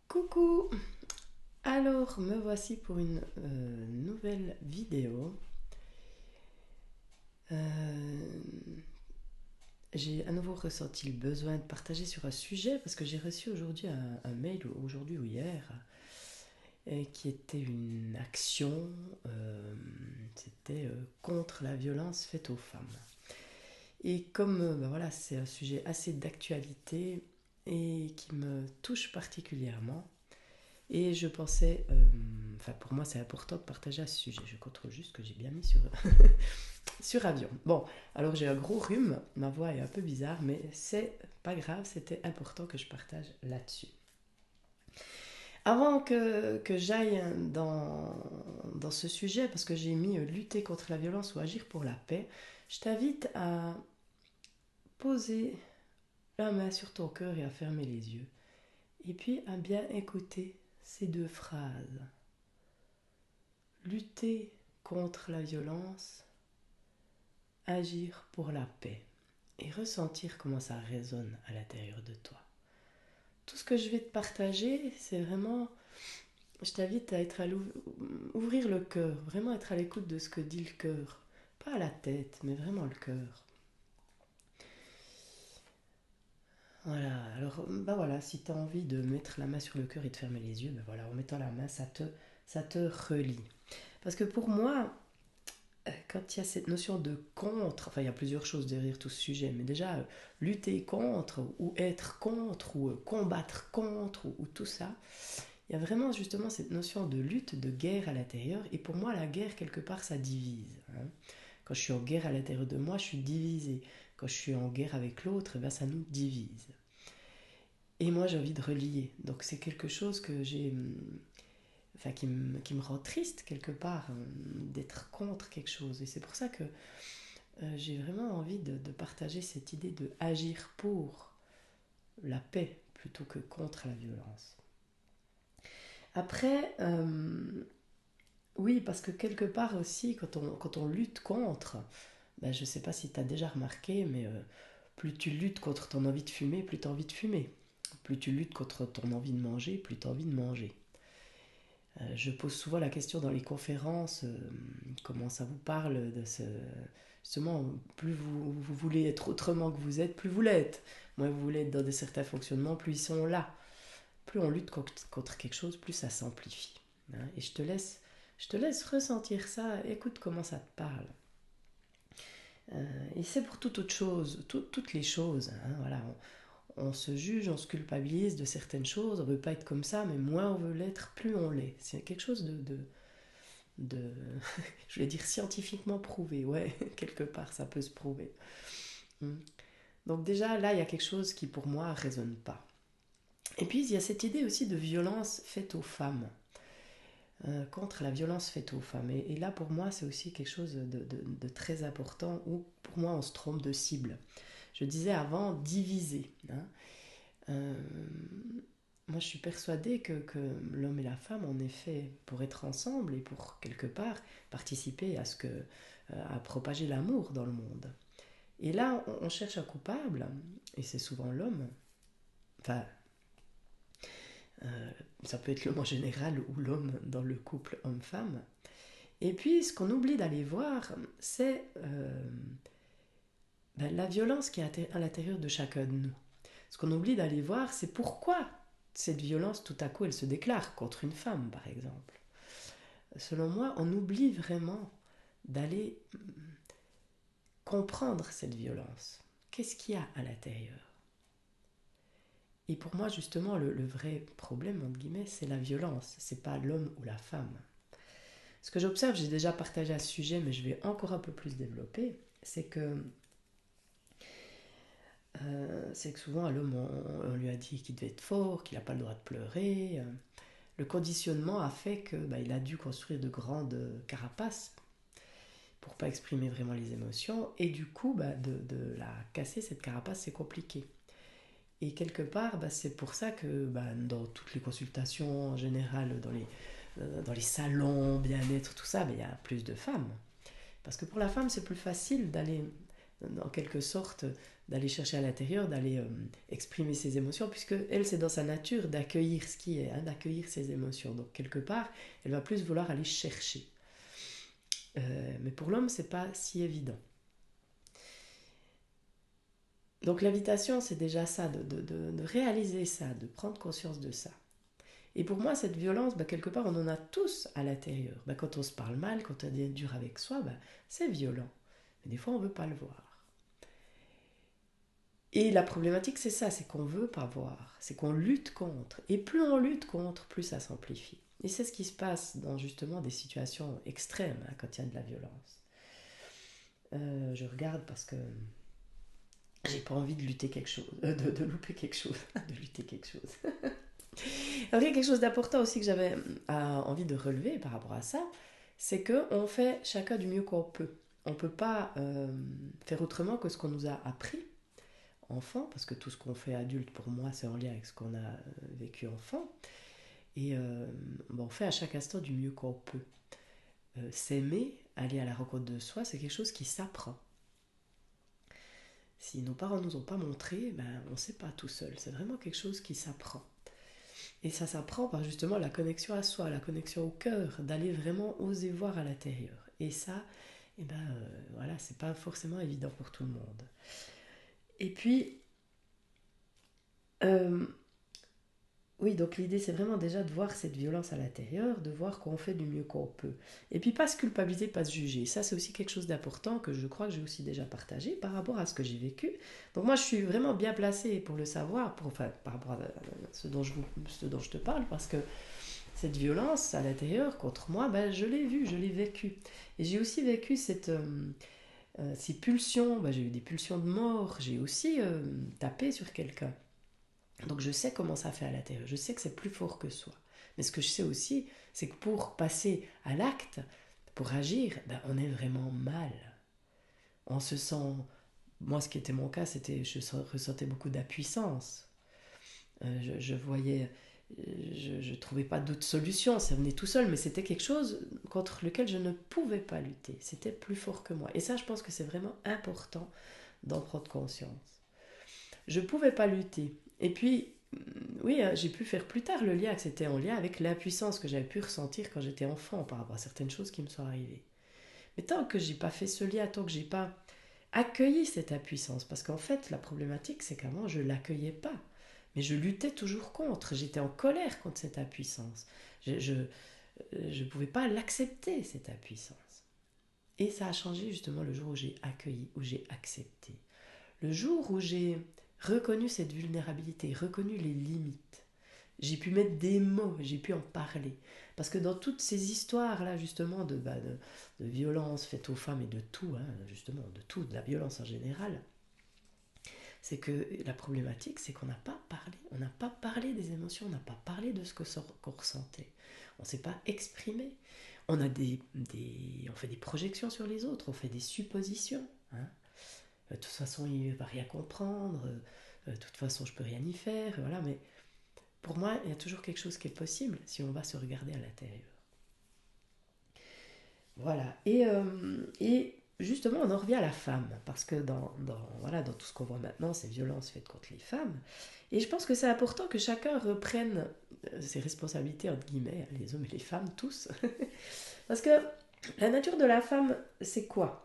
Coucou! Alors, me voici pour une nouvelle vidéo. J'ai à nouveau ressenti le besoin de partager sur un sujet parce que j'ai reçu aujourd'hui un mail, aujourd'hui ou hier, qui était une action, c'était contre la violence faite aux femmes. Et comme voilà, c'est un sujet assez d'actualité et qui me touche particulièrement, et je pensais, enfin pour moi c'est important de partager à ce sujet. Je contrôle juste que j'ai bien mis sur avion. Bon, alors j'ai un gros rhume, ma voix est un peu bizarre, mais c'est pas grave, c'était important que je partage là-dessus. Avant que j'aille dans ce sujet, parce que j'ai mis lutter contre la violence ou agir pour la paix, je t'invite à poser la main sur ton cœur et à fermer les yeux. Et puis à bien écouter ces deux phrases. Lutter contre la violence, agir pour la paix et ressentir comment ça résonne à l'intérieur de toi. Tout ce que je vais te partager, c'est vraiment, je t'invite à être ouvrir le cœur, vraiment être à l'écoute de ce que dit le cœur, pas la tête, mais vraiment le cœur. Voilà, alors bah voilà, si tu as envie de mettre la main sur le cœur et de fermer les yeux, bah voilà, en mettant la main, ça te relie. Parce que pour moi, quand il y a cette notion de contre, enfin il y a plusieurs choses derrière tout ce sujet, mais déjà lutter contre ou être contre ou combattre contre ou tout ça, il y a vraiment justement cette notion de lutte, de guerre à l'intérieur. Et pour moi, la guerre, quelque part, ça divise. Hein. Quand je suis en guerre à l'intérieur de moi, je suis divisé. Quand je suis en guerre avec l'autre, eh ben, ça nous divise. Et moi, j'ai envie de relier. Donc c'est quelque chose que j'ai, enfin, qui me rend triste quelque part, d'être contre quelque chose. Et c'est pour ça que j'ai vraiment envie de partager cette idée de agir pour la paix plutôt que contre la violence. Après, oui, parce que quelque part aussi, quand on lutte contre, ben, je ne sais pas si tu as déjà remarqué, mais plus tu luttes contre ton envie de fumer, plus tu as envie de fumer. Plus tu luttes contre ton envie de manger, plus tu as envie de manger. Je pose souvent la question dans les conférences, comment ça vous parle de ce... Justement, plus vous voulez être autrement que vous êtes, plus vous l'êtes. Moins vous voulez être dans certains fonctionnements, plus ils sont là. Plus on lutte contre quelque chose, plus ça s'amplifie. Hein. Et je te laisse ressentir ça, écoute comment ça te parle. Et c'est pour toute autre chose, toutes les choses. Hein, voilà, on se juge, on se culpabilise de certaines choses, on ne veut pas être comme ça, mais moins on veut l'être, plus on l'est. C'est quelque chose de je vais dire scientifiquement prouvé, ouais, quelque part ça peut se prouver. Donc déjà là, il y a quelque chose qui pour moi ne résonne pas. Et puis il y a cette idée aussi de violence faite aux femmes, contre la violence faite aux femmes. Et là pour moi c'est aussi quelque chose de très important où pour moi on se trompe de cible. Je disais avant diviser. Hein. Euh, Moi, je suis persuadée que l'homme et la femme, en effet, pour être ensemble et pour, quelque part, participer à propager l'amour dans le monde. Et là, on cherche un coupable, et c'est souvent l'homme. Enfin, euh, ça peut être l'homme en général ou l'homme dans le couple homme-femme. Et puis, ce qu'on oublie d'aller voir, c'est la violence qui est à l'intérieur de chacun de nous. Ce qu'on oublie d'aller voir, c'est pourquoi cette violence, tout à coup, elle se déclare contre une femme, par exemple. Selon moi, on oublie vraiment d'aller comprendre cette violence. Qu'est-ce qu'il y a à l'intérieur? Et pour moi, justement, le vrai problème, entre guillemets, c'est la violence. C'est pas l'homme ou la femme. Ce que j'observe, j'ai déjà partagé à ce sujet, mais je vais encore un peu plus développer, c'est que souvent à l'homme, on lui a dit qu'il devait être fort, qu'il n'a pas le droit de pleurer. Le conditionnement a fait que il a dû construire de grandes carapaces pour pas exprimer vraiment les émotions, et du coup de la casser cette carapace c'est compliqué. Et quelque part c'est pour ça que dans toutes les consultations en général, dans les salons bien-être, tout ça, il y a plus de femmes, parce que pour la femme c'est plus facile d'aller en quelque sorte, d'aller chercher à l'intérieur, d'aller exprimer ses émotions, puisque elle, c'est dans sa nature d'accueillir ce qui est, hein, d'accueillir ses émotions. Donc, quelque part, elle va plus vouloir aller chercher. Mais pour l'homme, c'est pas si évident. Donc, l'invitation, c'est déjà ça, de réaliser ça, de prendre conscience de ça. Et pour moi, cette violence, quelque part, on en a tous à l'intérieur. Quand on se parle mal, quand on est dur avec soi, c'est violent. Mais des fois, on ne veut pas le voir. Et la problématique, c'est ça, c'est qu'on ne veut pas voir, c'est qu'on lutte contre. Et plus on lutte contre, plus ça s'amplifie. Et c'est ce qui se passe dans justement des situations extrêmes, hein, quand il y a de la violence. Je regarde parce que j'ai pas envie de lutter quelque chose, de louper quelque chose, de lutter quelque chose. Alors, il y a quelque chose d'important aussi que j'avais envie de relever par rapport à ça, c'est qu'on fait chacun du mieux qu'on peut. On ne peut pas faire autrement que ce qu'on nous a appris enfant, parce que tout ce qu'on fait adulte, pour moi, c'est en lien avec ce qu'on a vécu enfant. Et on fait à chaque instant du mieux qu'on peut. S'aimer, aller à la rencontre de soi, c'est quelque chose qui s'apprend. Si nos parents ne nous ont pas montré, on ne sait pas tout seul. C'est vraiment quelque chose qui s'apprend. Et ça s'apprend par justement la connexion à soi, la connexion au cœur, d'aller vraiment oser voir à l'intérieur. Et ça, voilà, c'est pas forcément évident pour tout le monde. Et puis, oui, donc l'idée c'est vraiment déjà de voir cette violence à l'intérieur, de voir qu'on fait du mieux qu'on peut. Et puis pas se culpabiliser, pas se juger. Ça c'est aussi quelque chose d'important que je crois que j'ai aussi déjà partagé par rapport à ce que j'ai vécu. Donc moi je suis vraiment bien placée pour le savoir, par rapport à ce dont je te parle, parce que cette violence à l'intérieur contre moi, je l'ai vue, je l'ai vécue. Et j'ai aussi vécu ces pulsions, j'ai eu des pulsions de mort, j'ai aussi tapé sur quelqu'un. Donc je sais comment ça fait à l'intérieur, je sais que c'est plus fort que soi. Mais ce que je sais aussi, c'est que pour passer à l'acte, pour agir, on est vraiment mal. On se sent... Moi, ce qui était mon cas, c'était je ressentais beaucoup d'impuissance. Je voyais... Je ne trouvais pas d'autre solution, ça venait tout seul, mais c'était quelque chose contre lequel je ne pouvais pas lutter. C'était plus fort que moi. Et ça, je pense que c'est vraiment important d'en prendre conscience. Je ne pouvais pas lutter. Et puis, oui, j'ai pu faire plus tard le lien que c'était en lien avec l'impuissance que j'avais pu ressentir quand j'étais enfant par rapport à certaines choses qui me sont arrivées. Mais tant que j'ai pas fait ce lien, tant que j'ai pas accueilli cette impuissance, parce qu'en fait, la problématique, c'est qu'avant, je l'accueillais pas. Mais je luttais toujours contre. J'étais en colère contre cette impuissance. Je pouvais pas l'accepter, cette impuissance. Et ça a changé justement le jour où j'ai accueilli, où j'ai accepté. Le jour où j'ai reconnu cette vulnérabilité, reconnu les limites, j'ai pu mettre des mots, j'ai pu en parler. Parce que dans toutes ces histoires-là, justement, de violence faite aux femmes et de tout, hein, justement, de tout, de la violence en général, c'est que la problématique, c'est qu'on n'a pas parlé. On n'a pas parlé des émotions, on n'a pas parlé de ce qu'on ressentait. On ne s'est pas exprimé. On a on fait des projections sur les autres, on fait des suppositions. Hein. De toute façon, il ne va rien comprendre. De toute façon, je ne peux rien y faire. Voilà, mais pour moi, il y a toujours quelque chose qui est possible si on va se regarder à l'intérieur. Voilà. Et justement, on en revient à la femme, parce que voilà, dans tout ce qu'on voit maintenant, c'est violences faites contre les femmes. Et je pense que c'est important que chacun reprenne ses responsabilités, entre guillemets, les hommes et les femmes, tous. Parce que la nature de la femme, c'est quoi?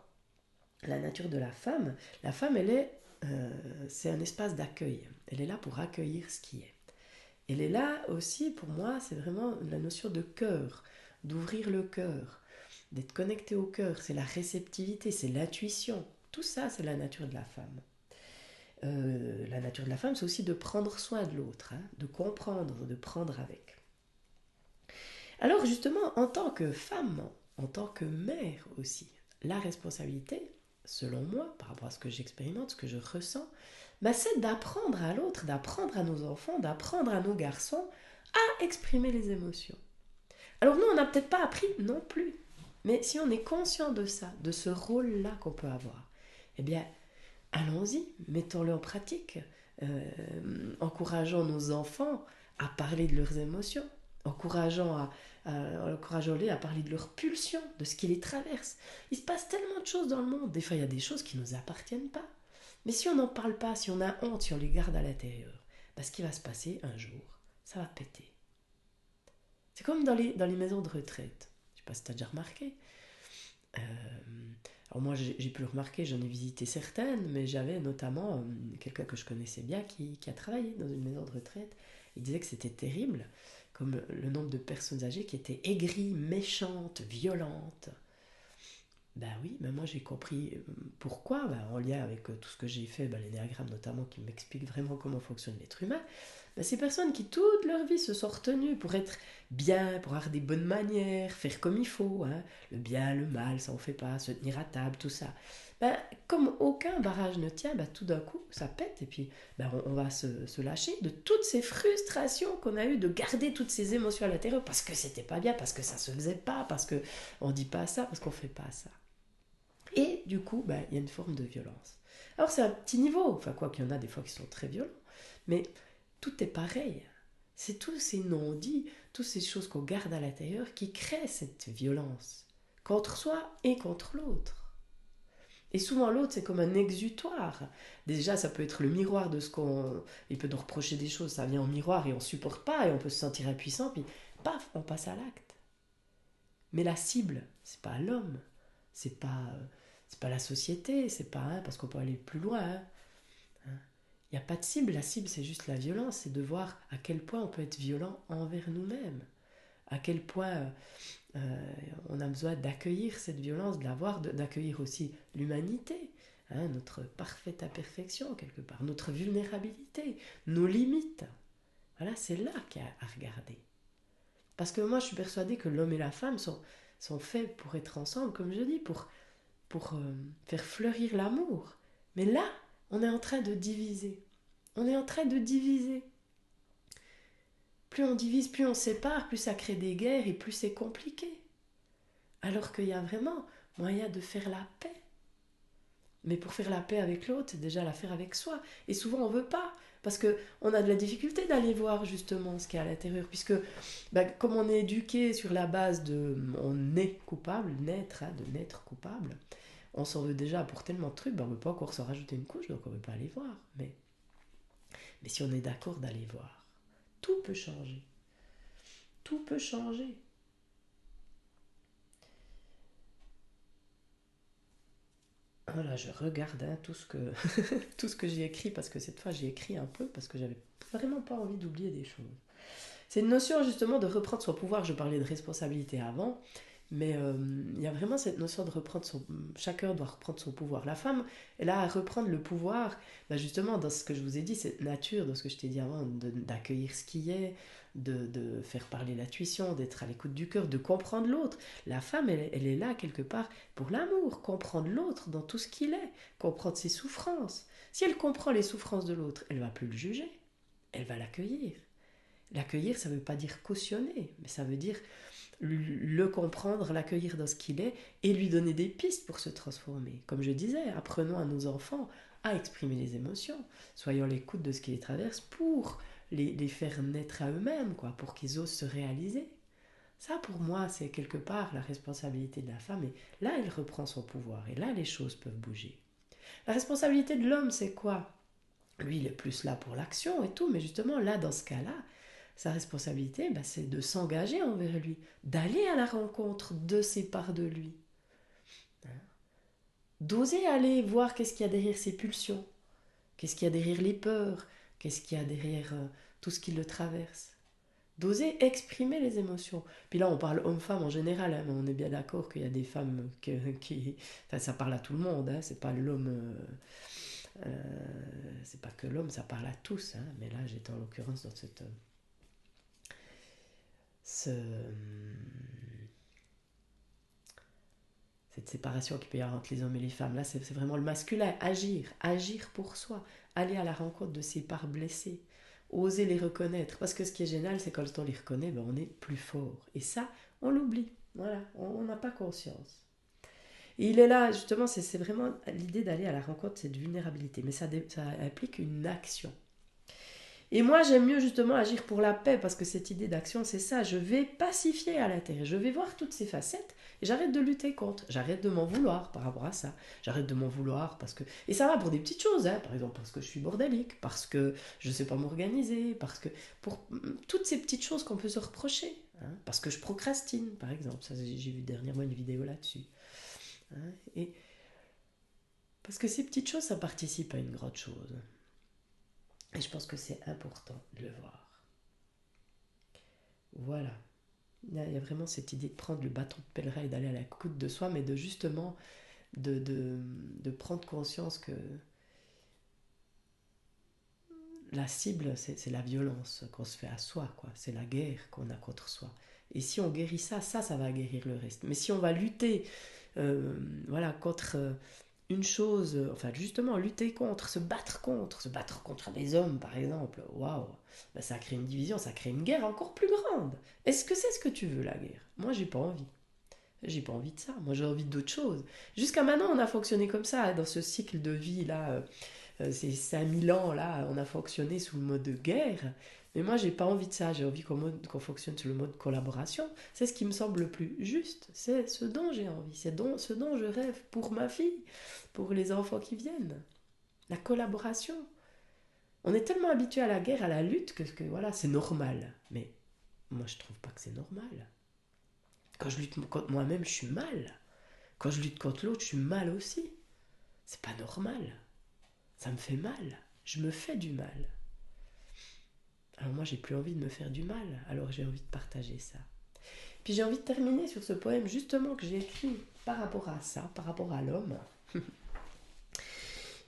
La nature de la femme, c'est un espace d'accueil. Elle est là pour accueillir ce qui est. Elle est là aussi, pour moi, c'est vraiment la notion de cœur, d'ouvrir le cœur, d'être connecté au cœur, c'est la réceptivité, c'est l'intuition. Tout ça, c'est la nature de la femme. La nature de la femme, c'est aussi de prendre soin de l'autre, hein, de comprendre, de prendre avec. Alors justement, en tant que femme, en tant que mère aussi, la responsabilité, selon moi, par rapport à ce que j'expérimente, ce que je ressens, c'est d'apprendre à l'autre, d'apprendre à nos enfants, d'apprendre à nos garçons à exprimer les émotions. Alors nous, on n'a peut-être pas appris non plus. Mais si on est conscient de ça, de ce rôle-là qu'on peut avoir, eh bien, allons-y, mettons-le en pratique. Encourageons nos enfants à parler de leurs émotions. encourageant-les à parler de leurs pulsions, de ce qui les traverse. Il se passe tellement de choses dans le monde. Des fois, il y a des choses qui ne nous appartiennent pas. Mais si on n'en parle pas, si on a honte, si on les garde à l'intérieur, ce qui va se passer un jour, ça va péter. C'est comme dans les maisons de retraite. Je ne sais pas si tu as déjà remarqué. Euh, alors moi, j'ai pu le remarquer, j'en ai visité certaines, mais j'avais notamment quelqu'un que je connaissais bien qui a travaillé dans une maison de retraite. Il disait que c'était terrible, comme le nombre de personnes âgées qui étaient aigries, méchantes, violentes. Ben oui, mais moi j'ai compris pourquoi, en lien avec tout ce que j'ai fait, l'énéagramme notamment, qui m'explique vraiment comment fonctionne l'être humain. Ces personnes qui toute leur vie se sont retenues pour être bien, pour avoir des bonnes manières, faire comme il faut, hein, le bien, le mal, ça on fait pas, se tenir à table, tout ça. Comme aucun barrage ne tient, tout d'un coup ça pète et puis on va se lâcher de toutes ces frustrations qu'on a eues de garder toutes ces émotions à l'intérieur parce que c'était pas bien, parce que ça se faisait pas, parce que on dit pas ça, parce qu'on fait pas ça. Et du coup, il y a une forme de violence. Alors c'est un petit niveau, enfin quoi qu'il y en a des fois qui sont très violents, mais tout est pareil. C'est tous ces non-dits, toutes ces choses qu'on garde à l'intérieur qui créent cette violence, contre soi et contre l'autre. Et souvent l'autre, c'est comme un exutoire. Déjà, ça peut être le miroir de ce qu'on... Il peut nous reprocher des choses, ça vient en miroir et on ne supporte pas et on peut se sentir impuissant, puis paf, on passe à l'acte. Mais la cible, c'est pas l'homme, c'est pas, c'est pas la société, c'est pas... parce qu'on peut aller plus loin, il n'y a pas de cible, la cible c'est juste la violence, c'est de voir à quel point on peut être violent envers nous-mêmes, à quel point on a besoin d'accueillir cette violence, de la voir, d'accueillir aussi l'humanité, notre parfaite imperfection quelque part, notre vulnérabilité, nos limites. Voilà, c'est là qu'il y a à regarder. Parce que moi je suis persuadée que l'homme et la femme sont faits pour être ensemble, comme je dis, pour faire fleurir l'amour. Mais là, on est en train de diviser. On est en train de diviser. Plus on divise, plus on sépare, plus ça crée des guerres et plus c'est compliqué. Alors qu'il y a vraiment moyen de faire la paix. Mais pour faire la paix avec l'autre, c'est déjà la faire avec soi. Et souvent on ne veut pas, parce qu'on a de la difficulté d'aller voir justement ce qu'il y a à l'intérieur. Puisque comme on est éduqué sur la base de on est coupable, de naître coupable, on s'en veut déjà pour tellement de trucs, on ne veut pas encore s'en rajouter une couche, donc on ne veut pas aller voir. Mais si on est d'accord d'aller voir, tout peut changer. Tout peut changer. Voilà, je regarde tout ce que j'ai écrit, parce que cette fois j'ai écrit un peu, parce que j'avais vraiment pas envie d'oublier des choses. C'est une notion justement de reprendre son pouvoir. Je parlais de responsabilité avant, mais il y a vraiment cette notion de reprendre son... Chacun doit reprendre son pouvoir. La femme, elle a à reprendre le pouvoir, justement dans ce que je vous ai dit, cette nature, dans ce que je t'ai dit avant, d'accueillir ce qui est, de faire parler l'intuition, d'être à l'écoute du cœur, de comprendre l'autre. La femme, elle est là quelque part pour l'amour, comprendre l'autre dans tout ce qu'il est, comprendre ses souffrances. Si elle comprend les souffrances de l'autre, elle va plus le juger, elle va l'accueillir. L'accueillir, ça ne veut pas dire cautionner, mais ça veut dire le comprendre, l'accueillir dans ce qu'il est et lui donner des pistes pour se transformer. Comme je disais, apprenons à nos enfants à exprimer les émotions, soyons à l'écoute de ce qui les traverse pour les faire naître à eux-mêmes, pour qu'ils osent se réaliser. Ça, pour moi, c'est quelque part la responsabilité de la femme, et là, elle reprend son pouvoir, et là, les choses peuvent bouger. La responsabilité de l'homme, c'est quoi? Lui, il est plus là pour l'action et tout, mais justement, là, dans ce cas-là, sa responsabilité, c'est de s'engager envers lui, d'aller à la rencontre de ces parts de lui, d'oser aller voir qu'est-ce qu'il y a derrière ses pulsions, qu'est-ce qu'il y a derrière les peurs, qu'est-ce qu'il y a derrière tout ce qui le traverse. D'oser exprimer les émotions. Puis là, on parle homme-femme en général, mais on est bien d'accord qu'il y a des femmes qui... Enfin, ça parle à tout le monde, c'est pas l'homme... c'est pas que l'homme, ça parle à tous, mais là, j'étais en l'occurrence dans cette séparation qu'il peut y avoir entre les hommes et les femmes. Là, c'est vraiment le masculin. Agir pour soi. Aller à la rencontre de ses parts blessées. Oser les reconnaître. Parce que ce qui est génial, c'est quand on les reconnaît, on est plus fort. Et ça, on l'oublie. Voilà, on n'a pas conscience. Et il est là, justement, c'est vraiment l'idée d'aller à la rencontre de cette vulnérabilité. Mais ça implique une action. Et moi, j'aime mieux justement agir pour la paix, parce que cette idée d'action, c'est ça. Je vais pacifier à l'intérieur. Je vais voir toutes ces facettes et j'arrête de lutter contre. J'arrête de m'en vouloir par rapport à ça. J'arrête de m'en vouloir parce que... Et ça va pour des petites choses, hein. Par exemple, parce que je suis bordélique, parce que je ne sais pas m'organiser, parce que... Pour toutes ces petites choses qu'on peut se reprocher. Hein. Parce que je procrastine, par exemple. Ça, j'ai vu dernièrement une vidéo là-dessus. Hein. Et parce que ces petites choses, ça participe à une grande chose. Et je pense que c'est important de le voir. Voilà. Il y a vraiment cette idée de prendre le bâton de pèlerin et d'aller à la coûte de soi, mais de justement de prendre conscience que la cible, c'est la violence qu'on se fait à soi, quoi. C'est la guerre qu'on a contre soi. Et si on guérit ça, ça va guérir le reste. Mais si on va lutter voilà, contre une chose, enfin justement se battre contre des hommes par exemple, waouh, ben, ça crée une division, ça crée une guerre encore plus grande. Est-ce que c'est ce que tu veux la guerre? Moi j'ai pas envie. J'ai pas envie de ça, moi j'ai envie d'autre chose. Jusqu'à maintenant on a fonctionné comme ça, dans ce cycle de vie là, ces 5000 ans là, on a fonctionné sous le mode de guerre. Mais moi j'ai pas envie de ça, j'ai envie qu'on fonctionne sur le mode collaboration. C'est ce qui me semble le plus juste, c'est ce dont j'ai envie, ce dont je rêve pour ma fille, pour les enfants qui viennent. La collaboration. On est tellement habitué à la guerre, à la lutte, que voilà, c'est normal. Mais moi je trouve pas que c'est normal. Quand je lutte contre moi-même, je suis mal. Quand je lutte contre l'autre, je suis mal aussi. C'est pas normal. Ça me fait mal. Je me fais du mal. Alors moi, j'ai plus envie de me faire du mal. Alors j'ai envie de partager ça. Puis j'ai envie de terminer sur ce poème justement que j'ai écrit par rapport à ça, par rapport à l'homme.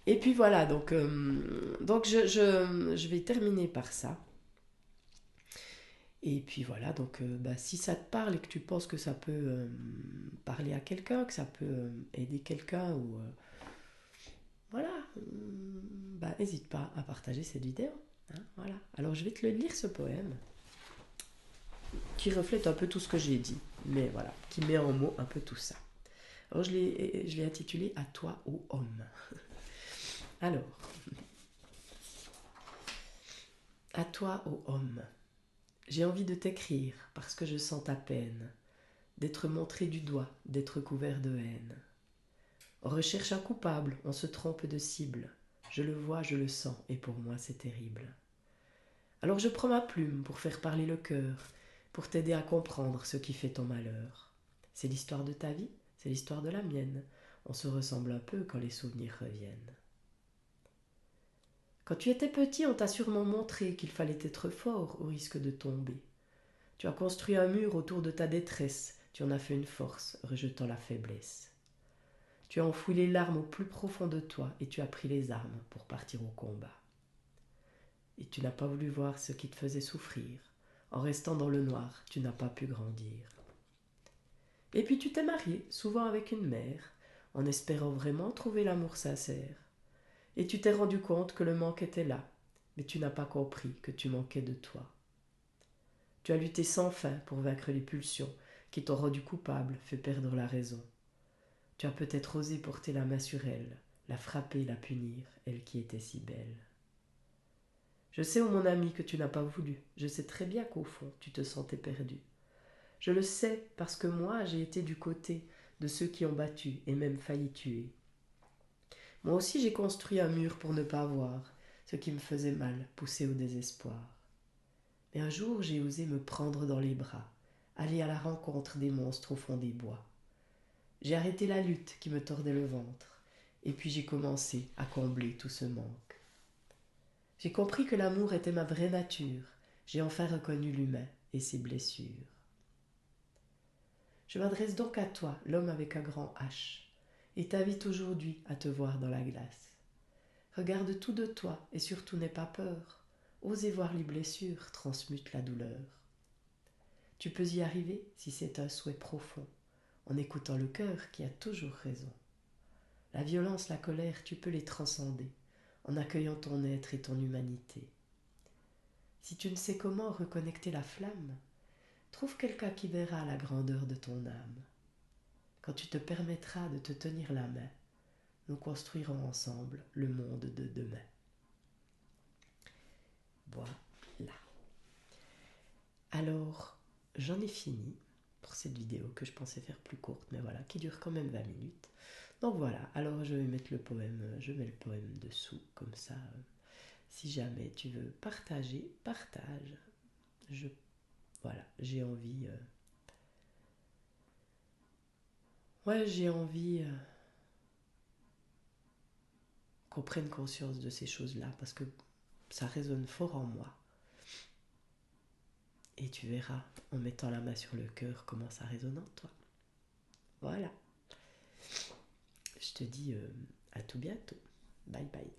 Et puis voilà, donc je vais terminer par ça. Et puis voilà, donc bah, si ça te parle et que tu penses que ça peut parler à quelqu'un, que ça peut aider quelqu'un, ou voilà, bah n'hésite pas à partager cette vidéo. Hein, voilà. Alors je vais te le lire ce poème, qui reflète un peu tout ce que j'ai dit, mais voilà, qui met en mots un peu tout ça. Alors je l'ai intitulé À toi, ô homme. Alors, à toi, ô homme, j'ai envie de t'écrire parce que je sens ta peine, d'être montré du doigt, d'être couvert de haine. On recherche un coupable, on se trompe de cible. Je le vois, je le sens, et pour moi c'est terrible. Alors je prends ma plume pour faire parler le cœur, pour t'aider à comprendre ce qui fait ton malheur. C'est l'histoire de ta vie, c'est l'histoire de la mienne. On se ressemble un peu quand les souvenirs reviennent. Quand tu étais petit, on t'a sûrement montré qu'il fallait être fort au risque de tomber. Tu as construit un mur autour de ta détresse, tu en as fait une force, rejetant la faiblesse. Tu as enfoui les larmes au plus profond de toi et tu as pris les armes pour partir au combat. Et tu n'as pas voulu voir ce qui te faisait souffrir. En restant dans le noir, tu n'as pas pu grandir. Et puis tu t'es marié, souvent avec une mère, en espérant vraiment trouver l'amour sincère. Et tu t'es rendu compte que le manque était là, mais tu n'as pas compris que tu manquais de toi. Tu as lutté sans fin pour vaincre les pulsions qui t'ont rendu coupable, fait perdre la raison. Tu as peut-être osé porter la main sur elle, la frapper, la punir, elle qui était si belle. Je sais, ô mon ami, que tu n'as pas voulu. Je sais très bien qu'au fond, tu te sentais perdu. Je le sais parce que moi, j'ai été du côté de ceux qui ont battu et même failli tuer. Moi aussi, j'ai construit un mur pour ne pas voir ce qui me faisait mal, poussé au désespoir. Mais un jour, j'ai osé me prendre dans les bras, aller à la rencontre des monstres au fond des bois. J'ai arrêté la lutte qui me tordait le ventre, et puis j'ai commencé à combler tout ce manque. J'ai compris que l'amour était ma vraie nature, j'ai enfin reconnu l'humain et ses blessures. Je m'adresse donc à toi, l'homme avec un grand H, et t'invite aujourd'hui à te voir dans la glace. Regarde tout de toi et surtout n'aie pas peur. Osez voir les blessures transmutent la douleur. Tu peux y arriver si c'est un souhait profond, en écoutant le cœur qui a toujours raison. La violence, la colère, tu peux les transcender, en accueillant ton être et ton humanité. Si tu ne sais comment reconnecter la flamme, trouve quelqu'un qui verra la grandeur de ton âme. Quand tu te permettras de te tenir la main, nous construirons ensemble le monde de demain. Voilà. Alors, j'en ai fini pour cette vidéo que je pensais faire plus courte, mais voilà, qui dure quand même 20 minutes. Donc voilà, alors je vais mettre le poème, je mets le poème dessous, comme ça, si jamais tu veux partager, partage. Je, voilà, j'ai envie, ouais, j'ai envie qu'on prenne conscience de ces choses-là, parce que ça résonne fort en moi. Et tu verras, en mettant la main sur le cœur, comment ça résonne en toi. Voilà, je te dis à tout bientôt. Bye bye.